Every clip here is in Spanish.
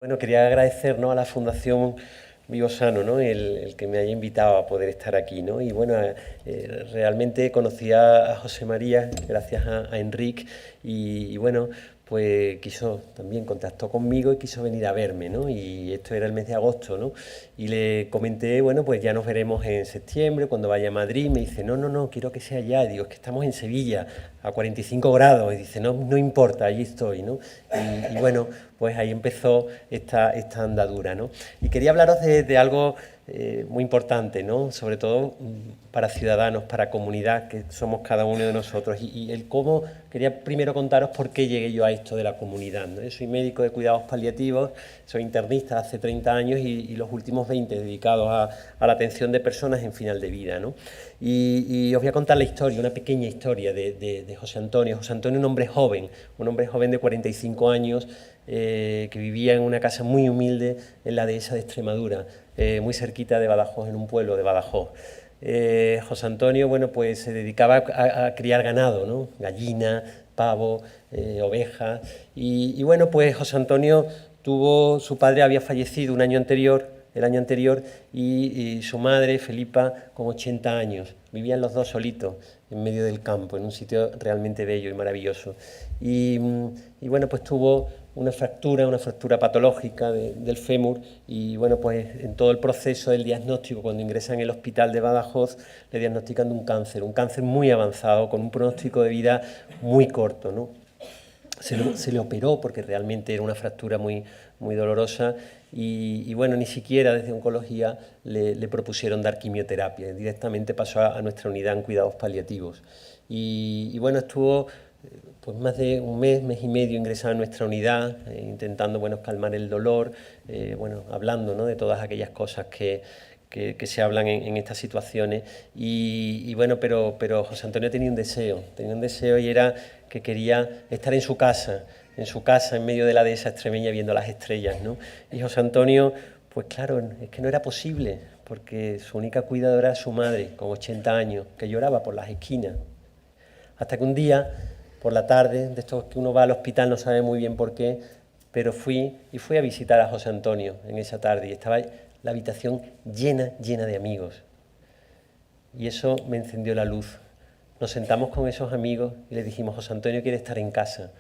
Bueno, quería agradecer, ¿no?, a la Fundación Vivo Sano, ¿no?, el que me haya invitado a poder estar aquí, ¿no? Y bueno, realmente conocí a José María gracias a Enric y bueno, pues también contactó conmigo y quiso venir a verme, ¿no? Y esto era el mes de agosto, ¿no? Y le comenté, bueno, pues ya nos veremos en septiembre, cuando vaya a Madrid. Me dice, no, no, no, quiero que sea allá. Y digo, es que estamos en Sevilla, a 45 grados. Y dice, no, no importa, allí estoy, ¿no? Y bueno, pues ahí empezó esta andadura, ¿no? Y quería hablaros de algo muy importante, ¿no? Sobre todo para ciudadanos, para comunidad, que somos cada uno de nosotros. Y el cómo, quería primero contaros por qué llegué yo a esto de la comunidad, ¿no? Yo soy médico de cuidados paliativos, soy internista hace 30 años y los últimos 20 dedicados a la atención de personas en final de vida, ¿no? Y os voy a contar la historia, una pequeña historia de José Antonio. José Antonio, un hombre joven de 45 años, que vivía en una casa muy humilde en la dehesa de Extremadura, muy cerquita de Badajoz, en un pueblo de Badajoz. José Antonio, bueno, pues se dedicaba a criar ganado, ¿no? Gallinas, pavo, ovejas. Y bueno, pues José Antonio su padre había fallecido el año anterior, y su madre, Felipa, con 80 años. Vivían los dos solitos en medio del campo, en un sitio realmente bello y maravilloso. Y bueno, pues tuvo una fractura patológica del fémur, y bueno, pues en todo el proceso del diagnóstico, cuando ingresa en el hospital de Badajoz, le diagnostican un cáncer muy avanzado, con un pronóstico de vida muy corto, ¿no? Se le operó porque realmente era una fractura muy dolorosa y bueno, ni siquiera desde oncología le propusieron dar quimioterapia, directamente pasó a nuestra unidad en cuidados paliativos. Y bueno, estuvo pues más de un mes y medio ingresado en nuestra unidad, intentando, bueno, calmar el dolor, bueno, hablando, ¿no?, de todas aquellas cosas que se hablan en estas situaciones. Y bueno, pero José Antonio tenía un deseo y era que quería estar en su casa, en medio de la dehesa extremeña, viendo las estrellas, ¿no? Y José Antonio, pues claro, es que no era posible, porque su única cuidadora era su madre, con 80 años, que lloraba por las esquinas. Hasta que un día, por la tarde, de estos que uno va al hospital, no sabe muy bien por qué, pero fui a visitar a José Antonio en esa tarde y estaba la habitación llena de amigos. Y eso me encendió la luz. Nos sentamos con esos amigos y le dijimos, José Antonio quiere estar en casa,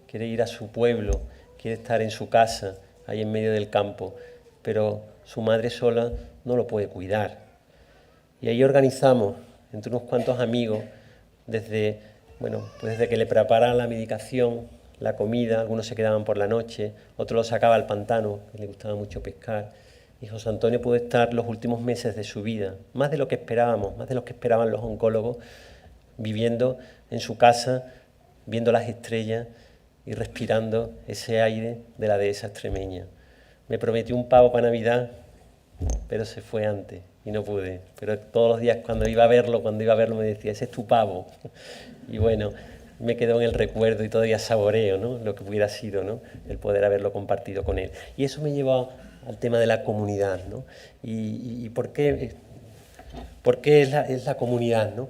quiere ir a su pueblo, quiere estar en su casa, ahí en medio del campo, pero su madre sola no lo puede cuidar. Y ahí organizamos, entre unos cuantos amigos, desde que le preparaban la medicación, la comida, algunos se quedaban por la noche, otros lo sacaba al pantano, que le gustaba mucho pescar. Y José Antonio pudo estar los últimos meses de su vida, más de lo que esperábamos, más de lo que esperaban los oncólogos, viviendo en su casa, viendo las estrellas y respirando ese aire de la dehesa extremeña. Me prometió un pavo para Navidad, pero se fue antes y no pude. Pero todos los días cuando iba a verlo me decía, ese es tu pavo. Y bueno, me quedó en el recuerdo y todavía saboreo, ¿no?, lo que hubiera sido, ¿no?, el poder haberlo compartido con él. Y eso me llevó al tema de la comunidad, ¿no? ¿Y por qué es la comunidad, ¿no?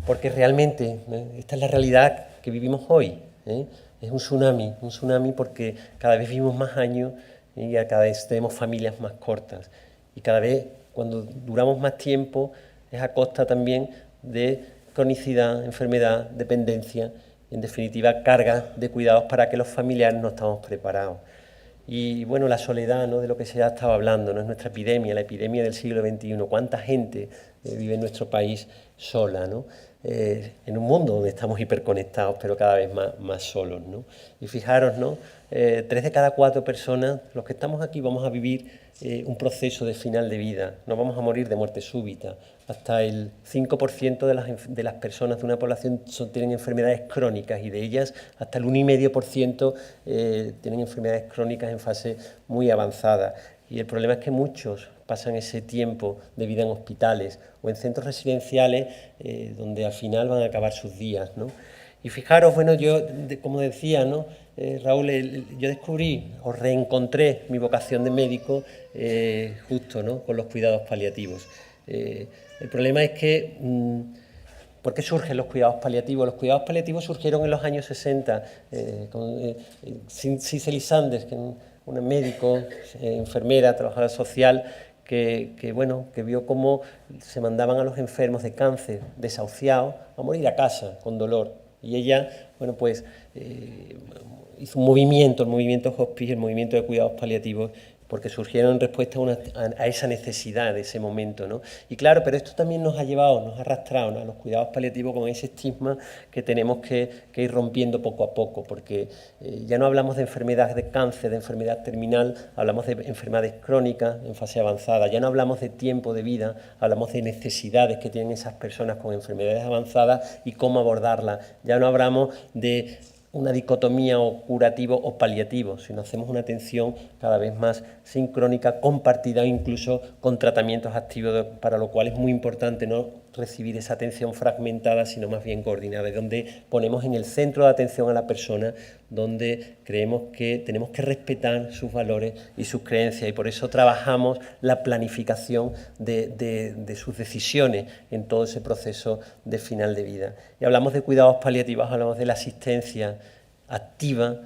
Porque realmente esta es la realidad que vivimos hoy, ¿eh? Es un tsunami porque cada vez vivimos más años y cada vez tenemos familias más cortas. Y cada vez, cuando duramos más tiempo, es a costa también de cronicidad, enfermedad, dependencia, en definitiva, cargas de cuidados para que los familiares no estamos preparados. Y bueno, la soledad, ¿no?, de lo que se ha estado hablando, ¿no?, es nuestra epidemia, la epidemia del siglo XXI. ¿Cuánta gente vive en nuestro país sola, ¿no?, en un mundo donde estamos hiperconectados, pero cada vez más solos, ¿no? Y fijaros, ¿no?, 3 de cada 4 personas, los que estamos aquí, vamos a vivir un proceso de final de vida, no vamos a morir de muerte súbita. Hasta el 5% de las personas de una población tienen enfermedades crónicas, y de ellas hasta el 1,5% tienen enfermedades crónicas en fase muy avanzada. Y el problema es que muchos pasan ese tiempo de vida en hospitales o en centros residenciales, donde al final van a acabar sus días, ¿no? Y fijaros, bueno, yo, como decía, ¿no?, Raúl, yo descubrí o reencontré mi vocación de médico justo, ¿no?, con los cuidados paliativos. El problema es que, ¿por qué surgen los cuidados paliativos? Los cuidados paliativos surgieron en los años 60 con Cicely Saunders, una médico, enfermera, trabajadora social, que vio cómo se mandaban a los enfermos de cáncer, desahuciados, a morir a casa con dolor. Y ella, bueno, pues hizo un movimiento, el movimiento hospice, el movimiento de cuidados paliativos, porque surgieron en respuesta a esa necesidad de ese momento, ¿no? Y claro, pero esto también nos ha llevado, nos ha arrastrado, ¿no?, a los cuidados paliativos con ese estigma que tenemos que ir rompiendo poco a poco, porque ya no hablamos de enfermedades de cáncer, de enfermedad terminal, hablamos de enfermedades crónicas en fase avanzada, ya no hablamos de tiempo de vida, hablamos de necesidades que tienen esas personas con enfermedades avanzadas y cómo abordarlas, ya no hablamos de una dicotomía o curativo o paliativo, sino hacemos una atención cada vez más sincrónica, compartida, incluso con tratamientos activos, para lo cual es muy importante no recibir esa atención fragmentada, sino más bien coordinada, donde ponemos en el centro de atención a la persona, donde creemos que tenemos que respetar sus valores y sus creencias, y por eso trabajamos la planificación de sus decisiones en todo ese proceso de final de vida. Y hablamos de cuidados paliativos, hablamos de la asistencia activa,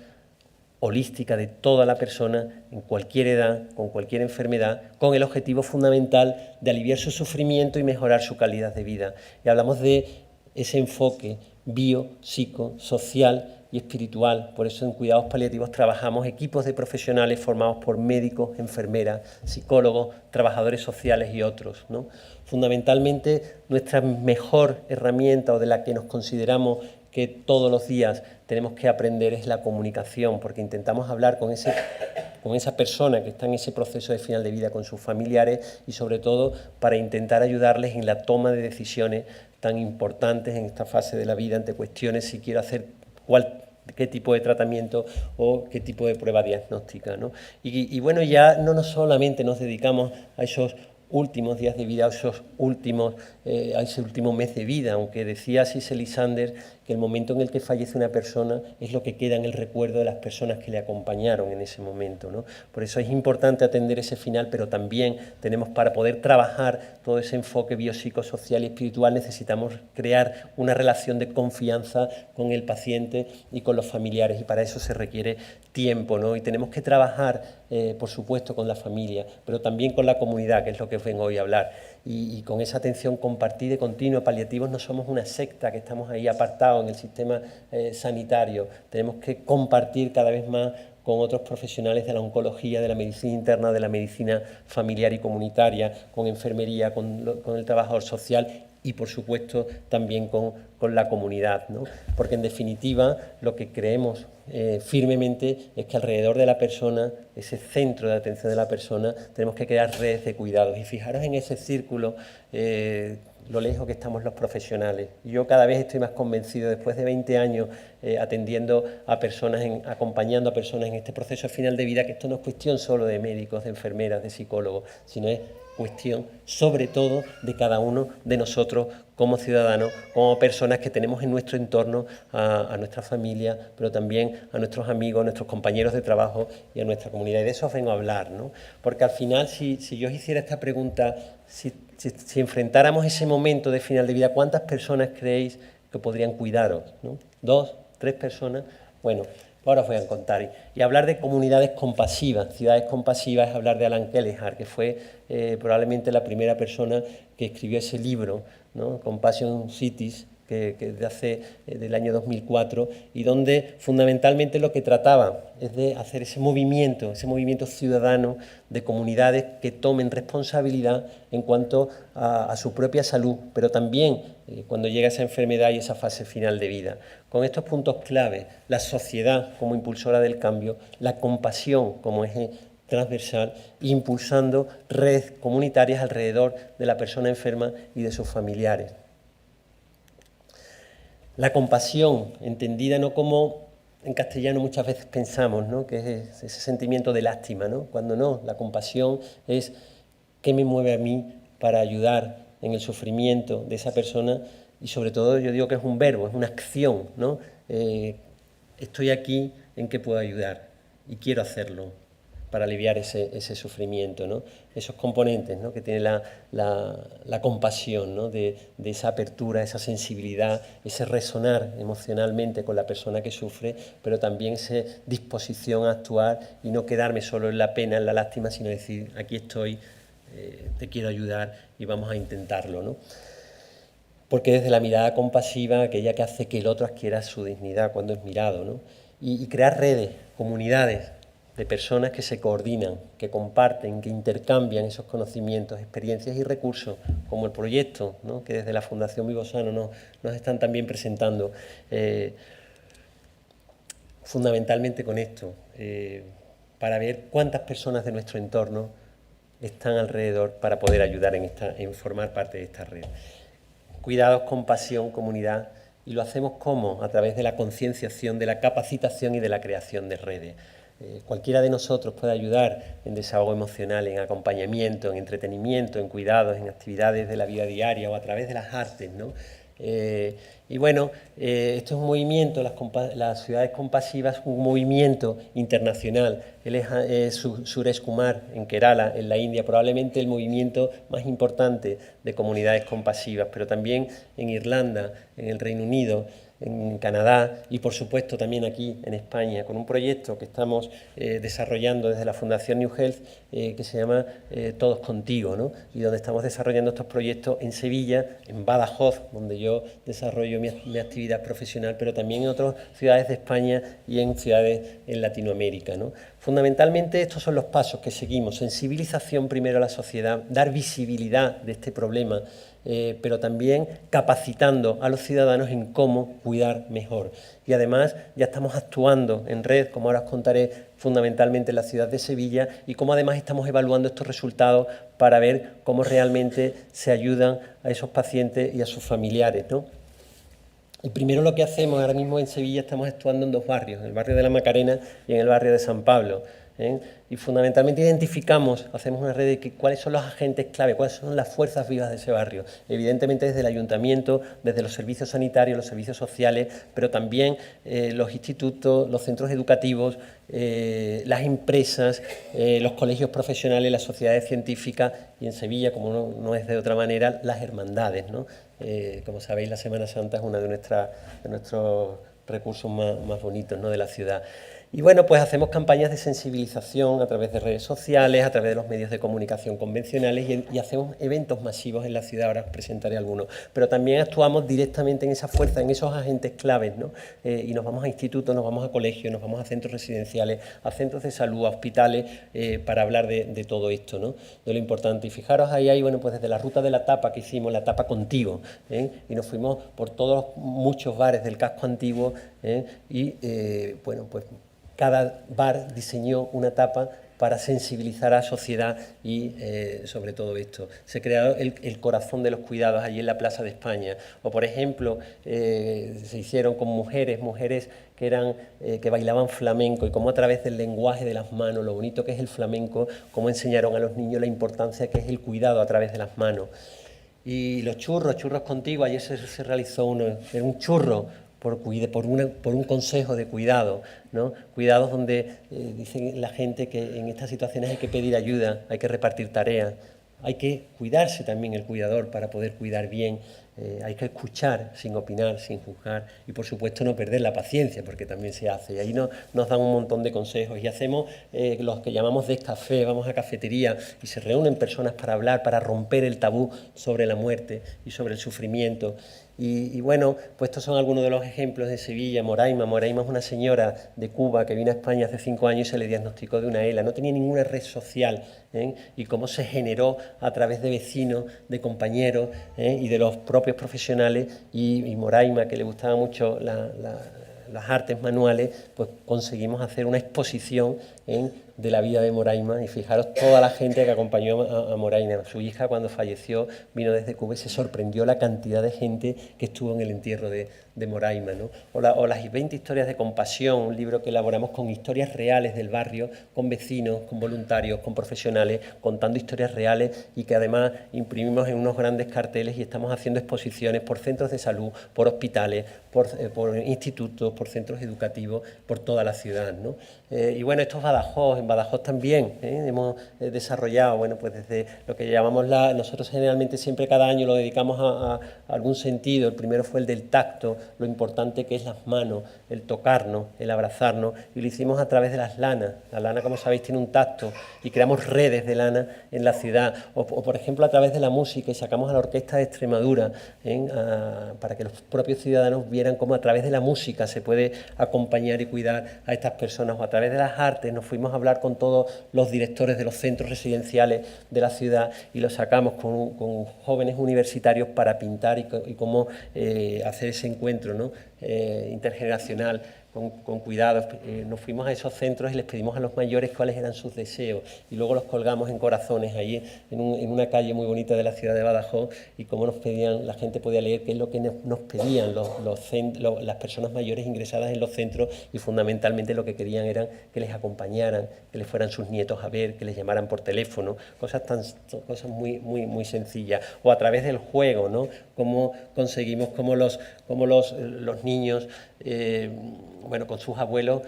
holística de toda la persona, en cualquier edad, con cualquier enfermedad, con el objetivo fundamental de aliviar su sufrimiento y mejorar su calidad de vida. Y hablamos de ese enfoque bio, psico, social y espiritual. Por eso en cuidados paliativos trabajamos equipos de profesionales formados por médicos, enfermeras, psicólogos, trabajadores sociales y otros, ¿no? Fundamentalmente, nuestra mejor herramienta, o de la que nos consideramos que todos los días tenemos que aprender, es la comunicación, porque intentamos hablar con esa persona que está en ese proceso de final de vida, con sus familiares, y sobre todo para intentar ayudarles en la toma de decisiones tan importantes en esta fase de la vida, ante cuestiones si quiero hacer qué tipo de tratamiento o qué tipo de prueba diagnóstica, ¿no? Y bueno, ya no solamente nos dedicamos a esos últimos días de vida, a ese último mes de vida, aunque decía Cicely Saunders que el momento en el que fallece una persona es lo que queda en el recuerdo de las personas que le acompañaron en ese momento, ¿no? Por eso es importante atender ese final, pero también tenemos, para poder trabajar todo ese enfoque biopsicosocial y espiritual, necesitamos crear una relación de confianza con el paciente y con los familiares, y para eso se requiere tiempo, ¿no? Y tenemos que trabajar, por supuesto, con la familia, pero también con la comunidad, que es lo que vengo hoy a hablar, y con esa atención compartida y continua. Paliativos no somos una secta que estamos ahí apartados en el sistema sanitario. Tenemos que compartir cada vez más con otros profesionales de la oncología, de la medicina interna, de la medicina familiar y comunitaria, con enfermería, con el trabajador social y, por supuesto, también con la comunidad, ¿no? Porque, en definitiva, lo que creemos firmemente es que alrededor de la persona, ese centro de atención de la persona, tenemos que crear redes de cuidados. Y fijaros en ese círculo, lo lejos que estamos los profesionales. Yo cada vez estoy más convencido, después de 20 años atendiendo a personas, acompañando a personas en este proceso final de vida, que esto no es cuestión solo de médicos, de enfermeras, de psicólogos, sino es cuestión, sobre todo, de cada uno de nosotros como ciudadanos, como personas que tenemos en nuestro entorno a nuestra familia, pero también a nuestros amigos, a nuestros compañeros de trabajo y a nuestra comunidad. Y de eso os vengo a hablar, ¿no? Porque al final, si yo os hiciera esta pregunta, si enfrentáramos ese momento de final de vida, ¿cuántas personas creéis que podrían cuidaros, ¿no? ¿2, 3 personas? Bueno, ahora os voy a contar. Y hablar de comunidades compasivas, ciudades compasivas, es hablar de Alan Kelleher, que fue probablemente la primera persona que escribió ese libro, ¿no? Compassion Cities, del año 2004, y donde fundamentalmente lo que trataba es de hacer ese movimiento ciudadano de comunidades que tomen responsabilidad en cuanto a su propia salud, pero también cuando llega esa enfermedad y esa fase final de vida. Con estos puntos clave: la sociedad como impulsora del cambio, la compasión como eje transversal, impulsando redes comunitarias alrededor de la persona enferma y de sus familiares. La compasión, entendida no como en castellano muchas veces pensamos, ¿no?, que es ese sentimiento de lástima, ¿no? Cuando no, la compasión es qué me mueve a mí para ayudar en el sufrimiento de esa persona, y sobre todo yo digo que es un verbo, es una acción, ¿no? Estoy aquí, ¿en qué puedo ayudar? Y quiero hacerlo. para aliviar ese sufrimiento, ¿no? Esos componentes, ¿no?, que tiene la compasión, ¿no?, de esa apertura, esa sensibilidad, ese resonar emocionalmente con la persona que sufre, pero también esa disposición a actuar y no quedarme solo en la pena, en la lástima, sino decir, aquí estoy, te quiero ayudar y vamos a intentarlo, ¿no? Porque desde la mirada compasiva, aquella que hace que el otro adquiera su dignidad cuando es mirado, ¿no? Y crear redes, comunidades de personas que se coordinan, que comparten, que intercambian esos conocimientos, experiencias y recursos, como el proyecto, ¿no?, que desde la Fundación Vivo Sano nos están también presentando, fundamentalmente con esto, para ver cuántas personas de nuestro entorno están alrededor para poder ayudar en formar parte de esta red. Cuidados, compasión, comunidad, y lo hacemos ¿cómo? A través de la concienciación, de la capacitación y de la creación de redes. Cualquiera de nosotros puede ayudar en desahogo emocional, en acompañamiento, en entretenimiento, en cuidados, en actividades de la vida diaria o a través de las artes, ¿no? Y bueno, esto es un movimiento, las ciudades compasivas, un movimiento internacional. Él es Suresh Kumar, en Kerala, en la India, probablemente el movimiento más importante de comunidades compasivas, pero también en Irlanda, en el Reino Unido, en Canadá y por supuesto también aquí en España, con un proyecto que estamos desarrollando desde la Fundación New Health que se llama Todos Contigo, ¿no? Y donde estamos desarrollando estos proyectos en Sevilla, en Badajoz, donde yo desarrollo mi actividad profesional, pero también en otras ciudades de España y en ciudades en Latinoamérica, ¿no? Fundamentalmente estos son los pasos que seguimos: sensibilización primero a la sociedad, dar visibilidad de este problema, pero también capacitando a los ciudadanos en cómo cuidar mejor. Y además ya estamos actuando en red, como ahora os contaré, fundamentalmente en la ciudad de Sevilla, y cómo además estamos evaluando estos resultados para ver cómo realmente se ayudan a esos pacientes y a sus familiares, ¿no? Y primero lo que hacemos ahora mismo en Sevilla, estamos actuando en dos barrios, en el barrio de la Macarena y en el barrio de San Pablo, ¿eh? Y fundamentalmente identificamos, hacemos una red de cuáles son los agentes clave, cuáles son las fuerzas vivas de ese barrio. Evidentemente desde el ayuntamiento, desde los servicios sanitarios, los servicios sociales, pero también los institutos, los centros educativos, las empresas, los colegios profesionales, las sociedades científicas y en Sevilla, como no es de otra manera, las hermandades, ¿no? Como sabéis, la Semana Santa es uno de nuestros recursos más bonitos, ¿no?, de la ciudad. Y bueno, pues hacemos campañas de sensibilización a través de redes sociales, a través de los medios de comunicación convencionales y hacemos eventos masivos en la ciudad, ahora os presentaré algunos. Pero también actuamos directamente en esa fuerza, en esos agentes claves, ¿no? Y nos vamos a institutos, nos vamos a colegios, nos vamos a centros residenciales, a centros de salud, a hospitales, para hablar de todo esto, ¿no?, de lo importante. Y fijaros ahí, bueno, pues desde la ruta de la tapa que hicimos, la tapa contigo, y nos fuimos por muchos bares del casco antiguo, bueno, pues cada bar diseñó una tapa para sensibilizar a la sociedad y sobre todo esto. Se creó el corazón de los cuidados allí en la Plaza de España. O, por ejemplo, se hicieron con mujeres que bailaban flamenco, y cómo a través del lenguaje de las manos, lo bonito que es el flamenco, cómo enseñaron a los niños la importancia que es el cuidado a través de las manos. Y los churros contigo, ayer se realizó uno, era un churro por un consejo de cuidado, ¿no? Cuidados donde dicen la gente que en estas situaciones hay que pedir ayuda, hay que repartir tareas, hay que cuidarse también el cuidador para poder cuidar bien, hay que escuchar sin opinar, sin juzgar y por supuesto no perder la paciencia, porque también se hace. Y ahí nos dan un montón de consejos y hacemos los que llamamos descafé, vamos a cafetería y se reúnen personas para hablar, para romper el tabú sobre la muerte y sobre el sufrimiento. Y bueno, pues estos son algunos de los ejemplos de Sevilla. Moraima es una señora de Cuba que vino a España hace 5 años y se le diagnosticó de una ELA, no tenía ninguna red social, y cómo se generó a través de vecinos, de compañeros, y de los propios profesionales, y Moraima, que le gustaba mucho las artes manuales, pues conseguimos hacer una exposición de la vida de Moraima, y fijaros toda la gente que acompañó a Moraima. Su hija, cuando falleció, vino desde Cuba y se sorprendió la cantidad de gente que estuvo en el entierro de Moraima, ¿no? O las 20 historias de compasión, un libro que elaboramos con historias reales del barrio, con vecinos, con voluntarios, con profesionales, contando historias reales, y que además imprimimos en unos grandes carteles y estamos haciendo exposiciones por centros de salud, por hospitales, por institutos, por centros educativos, por toda la ciudad, ¿no? Y bueno, esto es Badajoz. en Badajoz también hemos desarrollado, bueno, pues desde lo que llamamos nosotros generalmente siempre cada año lo dedicamos a algún sentido. El primero fue el del tacto, lo importante que es las manos, el tocarnos, el abrazarnos, y lo hicimos a través de las lanas. La lana, como sabéis, tiene un tacto y creamos redes de lana en la ciudad, o por ejemplo a través de la música, y sacamos a la Orquesta de Extremadura para que los propios ciudadanos vieran cómo a través de la música se puede acompañar y cuidar a estas personas, o a través de las artes. Nos fuimos a hablar con todos los directores de los centros residenciales de la ciudad y los sacamos con jóvenes universitarios para pintar y cómo hacer ese encuentro, ¿no? Intergeneracional, con cuidados. Nos fuimos a esos centros y les pedimos a los mayores cuáles eran sus deseos, y luego los colgamos en corazones allí en una calle muy bonita de la ciudad de Badajoz, y cómo nos pedían, la gente podía leer qué es lo que nos pedían las personas mayores ingresadas en los centros, y fundamentalmente lo que querían era que les acompañaran, que les fueran sus nietos a ver, que les llamaran por teléfono, cosas muy, muy, muy sencillas. O a través del juego, ¿no? Cómo conseguimos, cómo los niños, bueno, con sus abuelos,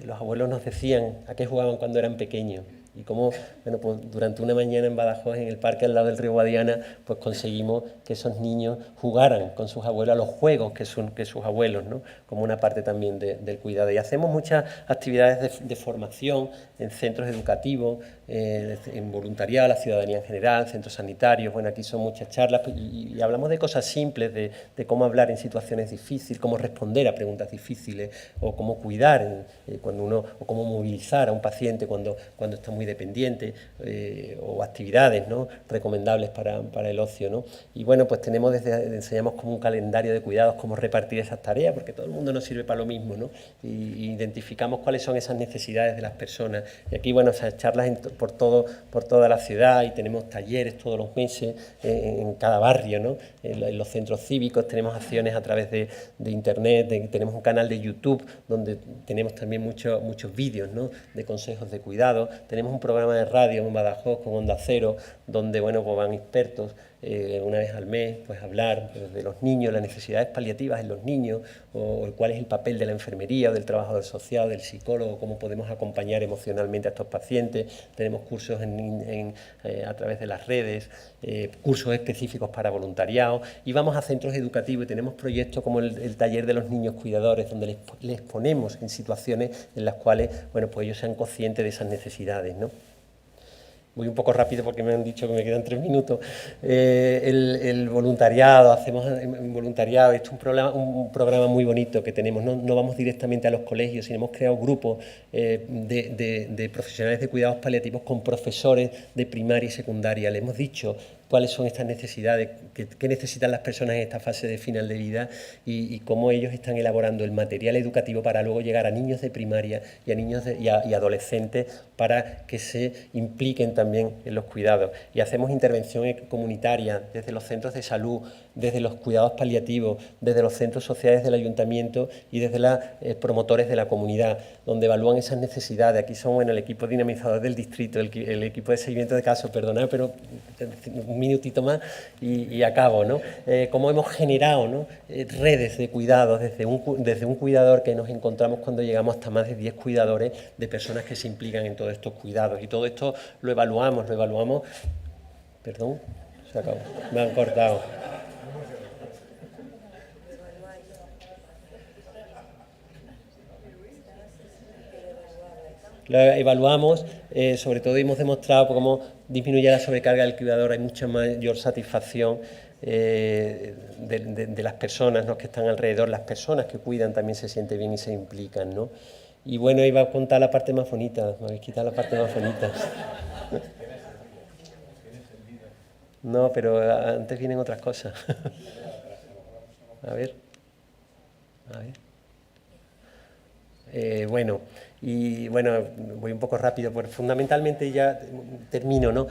los abuelos nos decían a qué jugaban cuando eran pequeños, y cómo, bueno, pues durante una mañana en Badajoz, en el parque al lado del río Guadiana, pues conseguimos que esos niños jugaran con sus abuelos a los juegos que sus abuelos, ¿no? Como una parte también del cuidado. Y hacemos muchas actividades de formación en centros educativos, en voluntariado, la ciudadanía en general, centros sanitarios. Bueno, aquí son muchas charlas y hablamos de cosas simples, de cómo hablar en situaciones difíciles, cómo responder a preguntas difíciles, o cómo cuidar o cómo movilizar a un paciente cuando está muy dependiente, o actividades, ¿no? Recomendables para el ocio, ¿no? Y bueno, pues enseñamos como un calendario de cuidados, cómo repartir esas tareas, porque todo el mundo nos sirve para lo mismo, ¿no? Y identificamos cuáles son esas necesidades de las personas. Y aquí, bueno, esas charlas por toda la ciudad, y tenemos talleres todos los meses en cada barrio, ¿no? En los centros cívicos tenemos acciones a través de internet, tenemos un canal de YouTube donde tenemos también muchos vídeos, ¿no? De consejos de cuidado. Tenemos un programa de radio en Badajoz con Onda Cero, donde, bueno, pues van expertos una vez al mes, pues hablar de los niños, las necesidades paliativas en los niños, o cuál es el papel de la enfermería o del trabajador social, del psicólogo, cómo podemos acompañar emocionalmente a estos pacientes. Tenemos cursos a través de las redes, cursos específicos para voluntariado, y vamos a centros educativos y tenemos proyectos como el taller de los niños cuidadores, donde les ponemos en situaciones en las cuales, bueno, pues ellos sean conscientes de esas necesidades, ¿no? Voy un poco rápido porque me han dicho que me quedan 3 minutos. El voluntariado, hacemos en voluntariado, esto es un programa muy bonito que tenemos. No vamos directamente a los colegios, sino hemos creado grupos de profesionales de cuidados paliativos con profesores de primaria y secundaria. Le hemos dicho cuáles son estas necesidades, qué necesitan las personas en esta fase de final de vida, y cómo ellos están elaborando el material educativo para luego llegar a niños de primaria y a niños y adolescentes, para que se impliquen también en los cuidados. Y hacemos intervención comunitaria desde los centros de salud, desde los cuidados paliativos, desde los centros sociales del ayuntamiento y desde los promotores de la comunidad, donde evalúan esas necesidades. Aquí son, bueno, el equipo dinamizador del distrito, el equipo de seguimiento de casos, perdonad, pero un minutito más y acabo, ¿no? Cómo hemos generado, ¿no? Redes de cuidados desde un cuidador que nos encontramos cuando llegamos hasta más de 10 cuidadores de personas que se implican en todos estos cuidados, y todo esto lo evaluamos, perdón, se acabó, me han cortado. Lo evaluamos, sobre todo hemos demostrado cómo disminuye la sobrecarga del cuidador, hay mucha mayor satisfacción de las personas, ¿no? Que están alrededor, las personas que cuidan también se sienten bien y se implican, ¿no? Y bueno, iba a contar la parte más bonita, me habéis quitado la parte más bonita. No, pero antes vienen otras cosas. A ver. Bueno, voy un poco rápido, porque fundamentalmente ya termino, ¿no?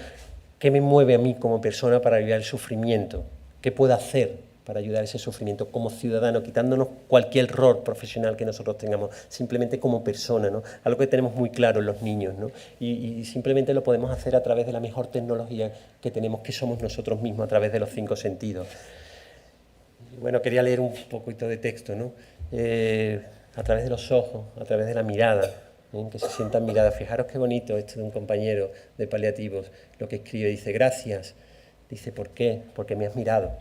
¿Qué me mueve a mí como persona para aliviar el sufrimiento? ¿Qué puedo hacer para ayudar a ese sufrimiento como ciudadano, quitándonos cualquier rol profesional que nosotros tengamos, simplemente como persona, ¿no? Algo que tenemos muy claro en los niños, ¿no? Y simplemente lo podemos hacer a través de la mejor tecnología que tenemos, que somos nosotros mismos, a través de los 5 sentidos. Bueno, quería leer un poquito de texto, ¿no? A través de los ojos, a través de la mirada, que se sientan miradas. Fijaros qué bonito esto de un compañero de paliativos, lo que escribe, dice, gracias. Dice, ¿por qué? Porque me has mirado.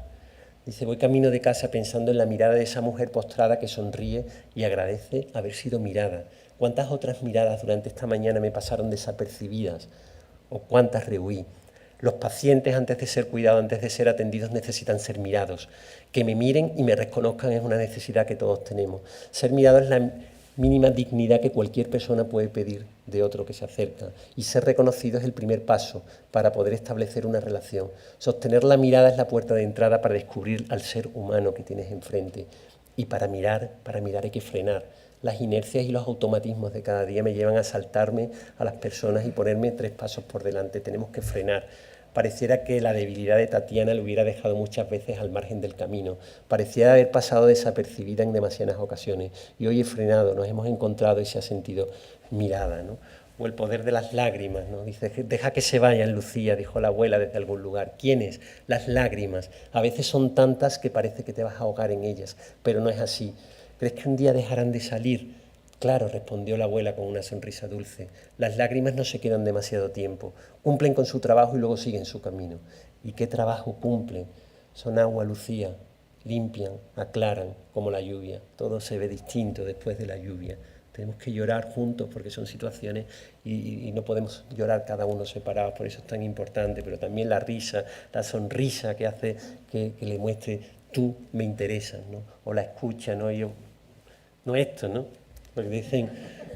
Dice, voy camino de casa pensando en la mirada de esa mujer postrada que sonríe y agradece haber sido mirada. ¿Cuántas otras miradas durante esta mañana me pasaron desapercibidas? ¿O cuántas rehuí? Los pacientes, antes de ser cuidados, antes de ser atendidos, necesitan ser mirados. Que me miren y me reconozcan es una necesidad que todos tenemos. Ser mirado es la mínima dignidad que cualquier persona puede pedir de otro que se acerca. Y ser reconocido es el primer paso para poder establecer una relación. Sostener la mirada es la puerta de entrada para descubrir al ser humano que tienes enfrente. Y para mirar hay que frenar. Las inercias y los automatismos de cada día me llevan a saltarme a las personas y ponerme 3 pasos por delante. Tenemos que frenar. Pareciera que la debilidad de Tatiana le hubiera dejado muchas veces al margen del camino. Parecía haber pasado desapercibida en demasiadas ocasiones. Y hoy he frenado, nos hemos encontrado y se ha sentido mirada, ¿no? O el poder de las lágrimas, ¿no? Dice, deja que se vayan, Lucía, dijo la abuela desde algún lugar. ¿Quiénes? Las lágrimas. A veces son tantas que parece que te vas a ahogar en ellas, pero no es así. ¿Crees que un día dejarán de salir? Claro, respondió la abuela con una sonrisa dulce. Las lágrimas no se quedan demasiado tiempo. Cumplen con su trabajo y luego siguen su camino. ¿Y qué trabajo cumplen? Son agua, Lucía. Limpian, aclaran, como la lluvia. Todo se ve distinto después de la lluvia. Tenemos que llorar juntos porque son situaciones y no podemos llorar cada uno separados, por eso es tan importante, pero también la risa, la sonrisa que hace que le muestre tú me interesas, ¿no? O la escucha, ¿no? Yo, no esto, ¿no? Porque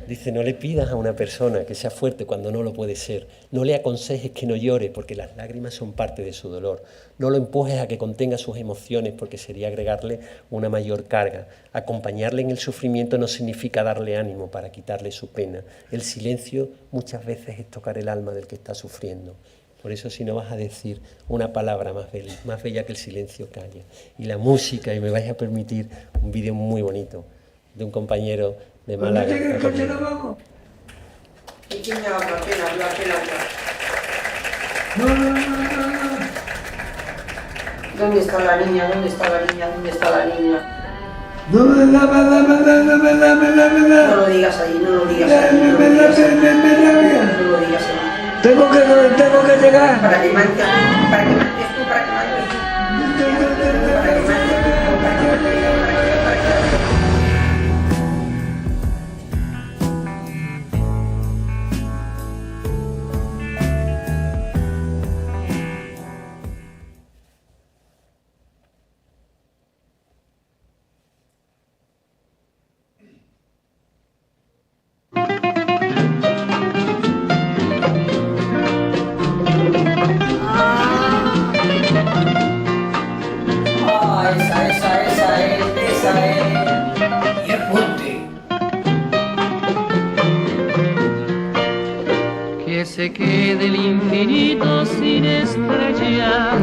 dice, no le pidas a una persona que sea fuerte cuando no lo puede ser. No le aconsejes que no llore porque las lágrimas son parte de su dolor. No lo empujes a que contenga sus emociones porque sería agregarle una mayor carga. Acompañarle en el sufrimiento no significa darle ánimo para quitarle su pena. El silencio muchas veces es tocar el alma del que está sufriendo. Por eso si no vas a decir una palabra más bella que el silencio, calla. Y la música, y me vais a permitir un vídeo muy bonito de un compañero de Málaga. ¿Y quién me habla? ¿Quién habla? No. ¿Dónde está la niña? ¿Dónde está la niña? ¿Dónde está la niña? No lo digas ahí, no lo digas ahí. No lo digas ahí. Tengo que llegar. Para que manches tú. Se quede el infinito sin estrellas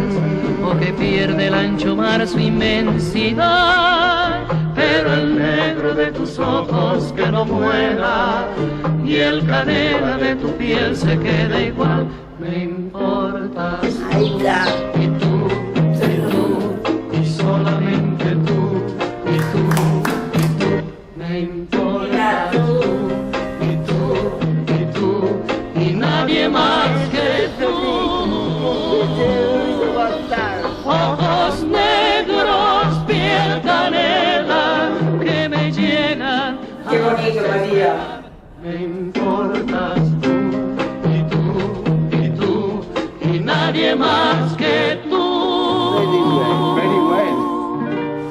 o que pierde el ancho mar su inmensidad, pero el negro de tus ojos que no muera y el canela de tu piel se queda igual. Me importas tú y tú y solamente tú y tú me importas tú y tú y nadie más que tú. Ojos negros, piel canela que me llenan. Qué bonito, María. Me importas tú y nadie más que tú. Very well.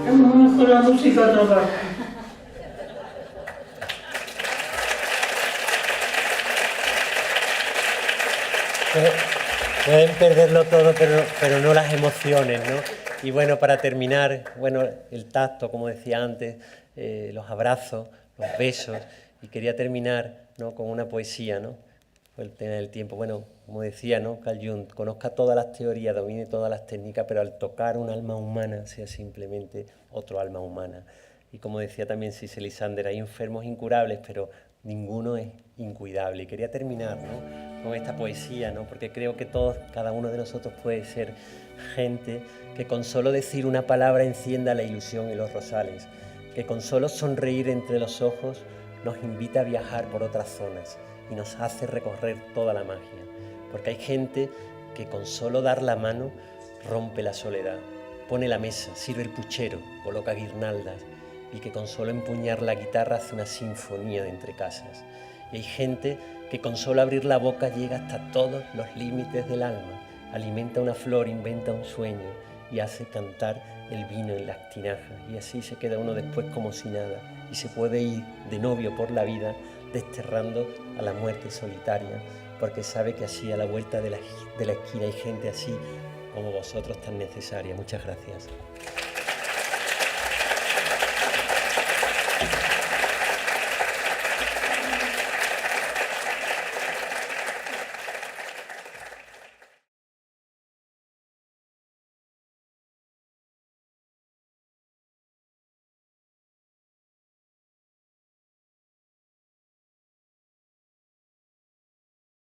Vamos con la música otra vez. Pueden perderlo todo, pero no las emociones, ¿no? Y bueno, para terminar, bueno, el tacto, como decía antes, los abrazos, los besos, y quería terminar, ¿no?, con una poesía, ¿no? Fue el tema del tiempo. Bueno, como decía, ¿no?, Carl Jung, conozca todas las teorías, domine todas las técnicas, pero al tocar un alma humana sea simplemente otro alma humana. Y como decía también Cicely Sander, hay enfermos incurables, pero ninguno es incuidable. Y quería terminar, ¿no?, con esta poesía, ¿no?, porque creo que todos, cada uno de nosotros puede ser gente que con solo decir una palabra encienda la ilusión en los rosales, que con solo sonreír entre los ojos nos invita a viajar por otras zonas y nos hace recorrer toda la magia, porque hay gente que con solo dar la mano rompe la soledad, pone la mesa, sirve el puchero, coloca guirnaldas y que con solo empuñar la guitarra hace una sinfonía de entre casas. Y hay gente que con solo abrir la boca llega hasta todos los límites del alma, alimenta una flor, inventa un sueño y hace cantar el vino en las tinajas, y así se queda uno después como si nada y se puede ir de novio por la vida desterrando a la muerte solitaria, porque sabe que así a la vuelta de la esquina hay gente así como vosotros tan necesaria. Muchas gracias.